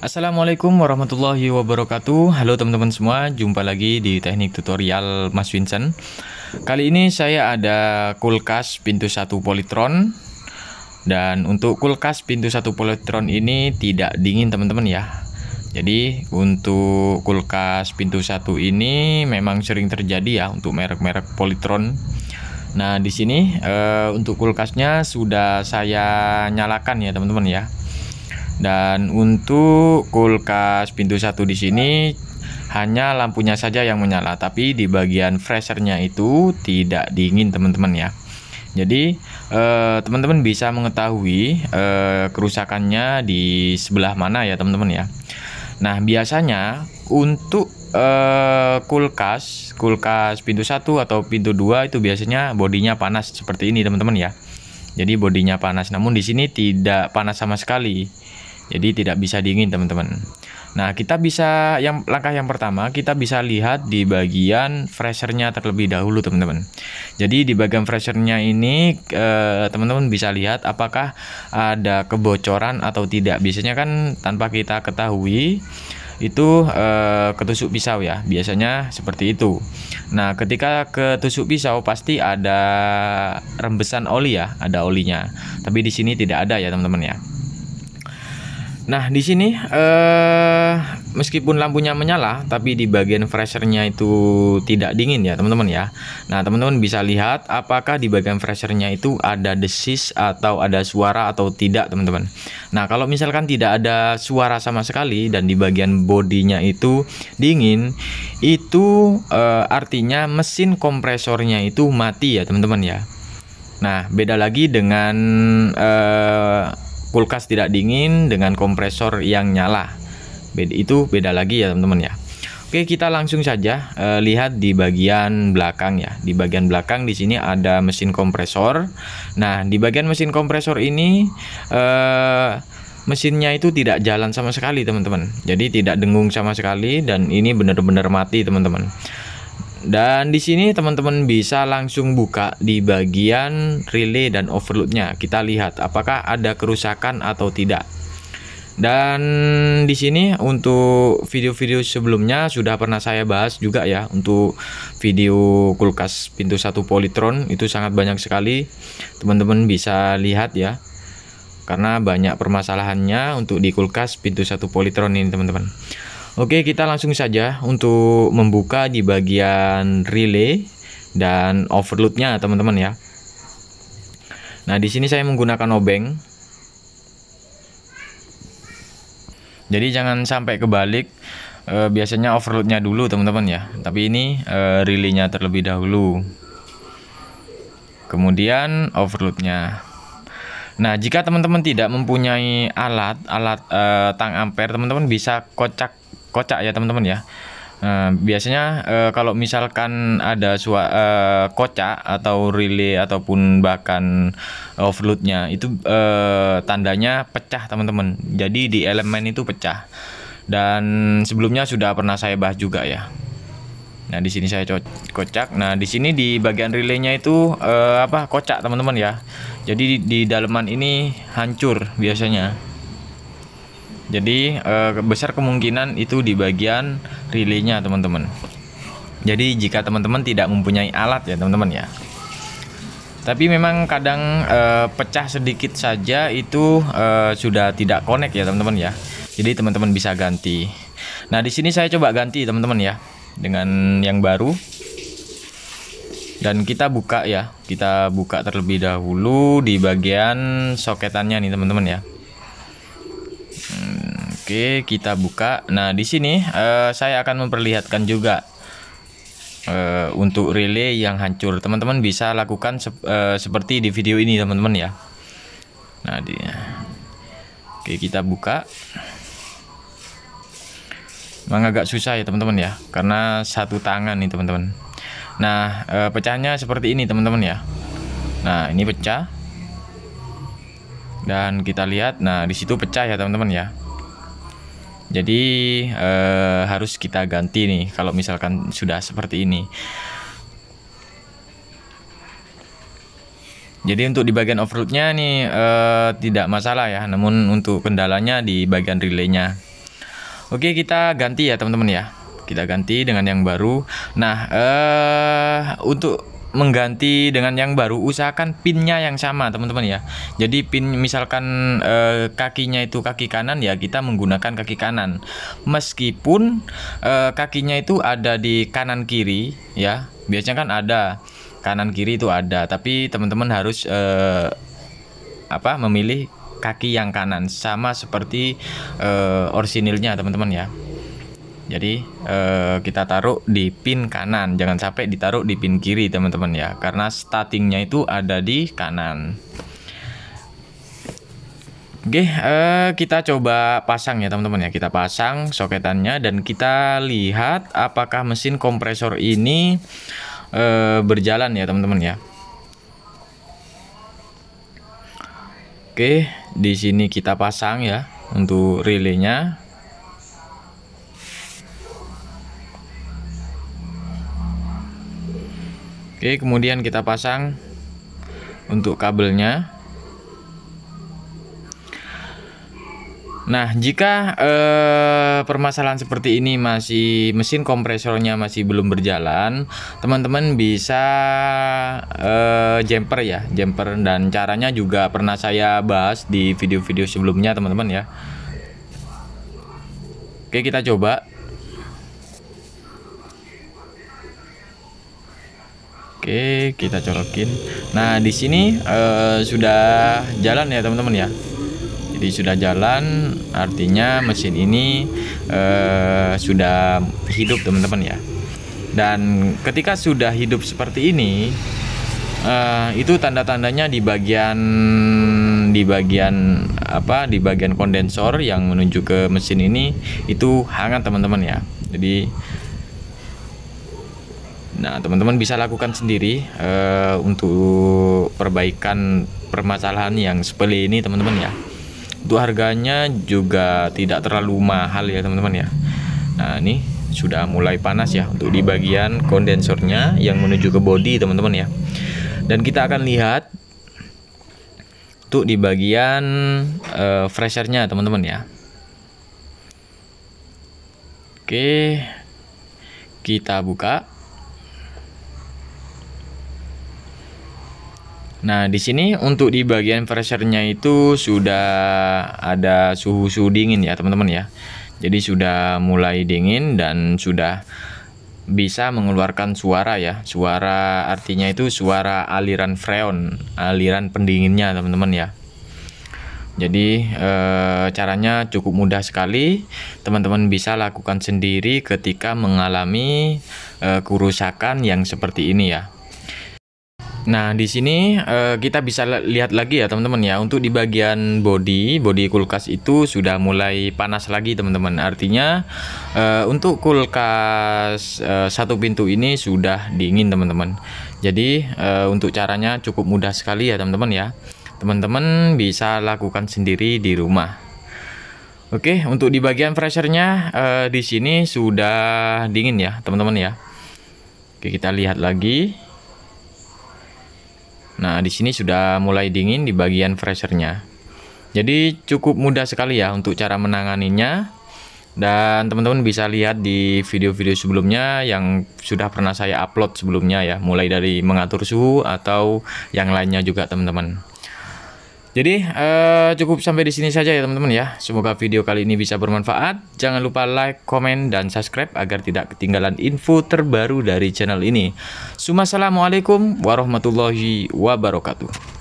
Assalamualaikum warahmatullahi wabarakatuh. Halo teman-teman semua, jumpa lagi di teknik tutorial Mas Vincent. Kali ini saya ada kulkas pintu 1 Polytron. Dan untuk kulkas pintu 1 Polytron ini tidak dingin teman-teman ya. Jadi untuk kulkas pintu 1 ini memang sering terjadi ya untuk merek-merek Polytron. Nah, di sini untuk kulkasnya sudah saya nyalakan ya teman-teman ya. Dan untuk kulkas pintu 1 di sini hanya lampunya saja yang menyala, tapi di bagian freshernya itu tidak dingin teman-teman ya. Jadi teman-teman bisa mengetahui kerusakannya di sebelah mana ya teman-teman ya. Nah, biasanya untuk kulkas pintu 1 atau pintu 2 itu biasanya bodinya panas seperti ini teman-teman ya. Jadi bodinya panas, namun di sini tidak panas sama sekali. Jadi tidak bisa dingin teman-teman. Nah, kita bisa langkah yang pertama kita bisa lihat di bagian freshernya terlebih dahulu teman-teman. Jadi di bagian freshernya ini teman-teman bisa lihat apakah ada kebocoran atau tidak. Biasanya kan tanpa kita ketahui itu ketusuk pisau ya, biasanya seperti itu. Nah, ketika ketusuk pisau pasti ada rembesan oli ya, ada olinya. Tapi di sini tidak ada ya teman-teman ya. Nah, di sini meskipun lampunya menyala, tapi di bagian freshernya itu tidak dingin ya teman-teman ya. Nah, teman-teman bisa lihat apakah di bagian freshernya itu ada desis atau ada suara atau tidak teman-teman. Nah, kalau misalkan tidak ada suara sama sekali dan di bagian bodinya itu dingin, itu artinya mesin kompresornya itu mati ya teman-teman ya. Nah, beda lagi dengan kulkas tidak dingin dengan kompresor yang nyala. Itu beda lagi ya teman-teman ya. Oke, kita langsung saja lihat di bagian belakang ya. Di bagian belakang di sini ada mesin kompresor. Nah, di bagian mesin kompresor ini mesinnya itu tidak jalan sama sekali teman-teman. Jadi tidak dengung sama sekali dan ini benar-benar mati teman-teman. Dan di sini teman-teman bisa langsung buka di bagian relay dan overloadnya. Kita lihat apakah ada kerusakan atau tidak. Dan di sini untuk video-video sebelumnya sudah pernah saya bahas juga ya. Untuk video kulkas pintu 1 Polytron itu sangat banyak sekali. Teman-teman bisa lihat ya. Karena banyak permasalahannya untuk di kulkas pintu 1 Polytron ini teman-teman. Oke, kita langsung saja untuk membuka di bagian relay dan overloadnya teman-teman ya. Nah, di sini saya menggunakan obeng. Jadi jangan sampai kebalik. Biasanya overloadnya dulu teman-teman ya. Tapi ini relaynya terlebih dahulu. Kemudian overloadnya. Nah, jika teman-teman tidak mempunyai alat tang ampere, teman-teman bisa kocak ya teman-teman ya. Biasanya kalau misalkan ada kocak atau relay ataupun bahkan overloadnya itu tandanya pecah teman-teman. Jadi di elemen itu pecah. Dan sebelumnya sudah pernah saya bahas juga ya. Nah, di sini saya kocak. Nah, di sini di bagian relaynya itu kocak teman-teman ya. Jadi di daleman ini hancur biasanya. Jadi besar kemungkinan itu di bagian relaynya teman-teman. Jadi jika teman-teman tidak mempunyai alat ya teman-teman ya. Tapi memang kadang pecah sedikit saja itu sudah tidak connect ya teman-teman ya. Jadi teman-teman bisa ganti. Nah, di sini saya coba ganti teman-teman ya dengan yang baru. Dan kita buka ya. Kita buka terlebih dahulu di bagian soketannya nih teman-teman ya. Oke, kita buka. Nah, di sini saya akan memperlihatkan juga untuk relay yang hancur. Teman-teman bisa lakukan seperti di video ini teman-teman ya. Nah, oke, kita buka. Memang agak susah ya teman-teman ya, karena satu tangan nih teman-teman. Nah, pecahnya seperti ini teman-teman ya. Nah, ini pecah. Dan kita lihat, nah di situ pecah ya teman-teman ya. Jadi harus kita ganti nih kalau misalkan sudah seperti ini. Jadi untuk di bagian overloadnya nih tidak masalah ya, namun untuk kendalanya di bagian relaynya. Oke, kita ganti ya teman-teman ya. Kita ganti dengan yang baru. Nah, untuk mengganti dengan yang baru, usahakan pinnya yang sama teman-teman ya. Jadi pin misalkan kakinya itu kaki kanan ya, kita menggunakan kaki kanan. Meskipun kakinya itu ada di kanan kiri ya. Biasanya kan ada kanan kiri itu ada, tapi teman-teman harus memilih kaki yang kanan sama seperti orisinilnya teman-teman ya. Jadi kita taruh di pin kanan, jangan sampai ditaruh di pin kiri teman-teman ya, karena startingnya itu ada di kanan. Oke, kita coba pasang ya teman-teman ya. Kita pasang soketannya dan kita lihat apakah mesin kompresor ini berjalan ya teman-teman ya. Oke, di sini kita pasang ya untuk relaynya. Oke, kemudian kita pasang untuk kabelnya. Nah, jika permasalahan seperti ini mesin kompresornya masih belum berjalan, teman-teman bisa jumper ya, jumper, dan caranya juga pernah saya bahas di video-video sebelumnya teman-teman ya. Oke, kita coba. Oke, kita colokin. Nah, di sini sudah jalan ya teman-teman ya. Jadi sudah jalan, artinya mesin ini sudah hidup teman-teman ya. Dan ketika sudah hidup seperti ini, itu tanda-tandanya di bagian kondensor yang menuju ke mesin ini itu hangat teman-teman ya. Jadi nah, teman-teman bisa lakukan sendiri untuk perbaikan permasalahan yang sepele ini teman-teman ya. Untuk harganya juga tidak terlalu mahal ya teman-teman ya. Nah, ini sudah mulai panas ya untuk di bagian kondensornya yang menuju ke bodi teman-teman ya. Dan kita akan lihat untuk di bagian freshernya teman-teman ya. Oke, kita buka. Nah, di sini untuk di bagian freshernya itu sudah ada suhu dingin ya teman-teman ya. Jadi sudah mulai dingin dan sudah bisa mengeluarkan suara ya. Suara artinya itu suara aliran freon, aliran pendinginnya teman-teman ya. Jadi caranya cukup mudah sekali. Teman-teman bisa lakukan sendiri ketika mengalami kerusakan yang seperti ini ya. Nah, di sini kita bisa lihat lagi ya teman-teman ya, untuk di bagian bodi kulkas itu sudah mulai panas lagi teman-teman. Artinya untuk kulkas satu pintu ini sudah dingin teman-teman. Jadi untuk caranya cukup mudah sekali ya teman-teman ya. Teman-teman bisa lakukan sendiri di rumah. Oke, untuk di bagian freshernya di sini sudah dingin ya teman-teman ya. Oke, kita lihat lagi. Nah, di sini sudah mulai dingin di bagian freshernya. Jadi cukup mudah sekali ya untuk cara menanganinya. Dan teman-teman bisa lihat di video-video sebelumnya yang sudah pernah saya upload sebelumnya ya, mulai dari mengatur suhu atau yang lainnya juga teman-teman. Jadi cukup sampai di sini saja ya teman-teman ya. Semoga video kali ini bisa bermanfaat. Jangan lupa like, komen, dan subscribe agar tidak ketinggalan info terbaru dari channel ini. Assalamualaikum warahmatullahi wabarakatuh.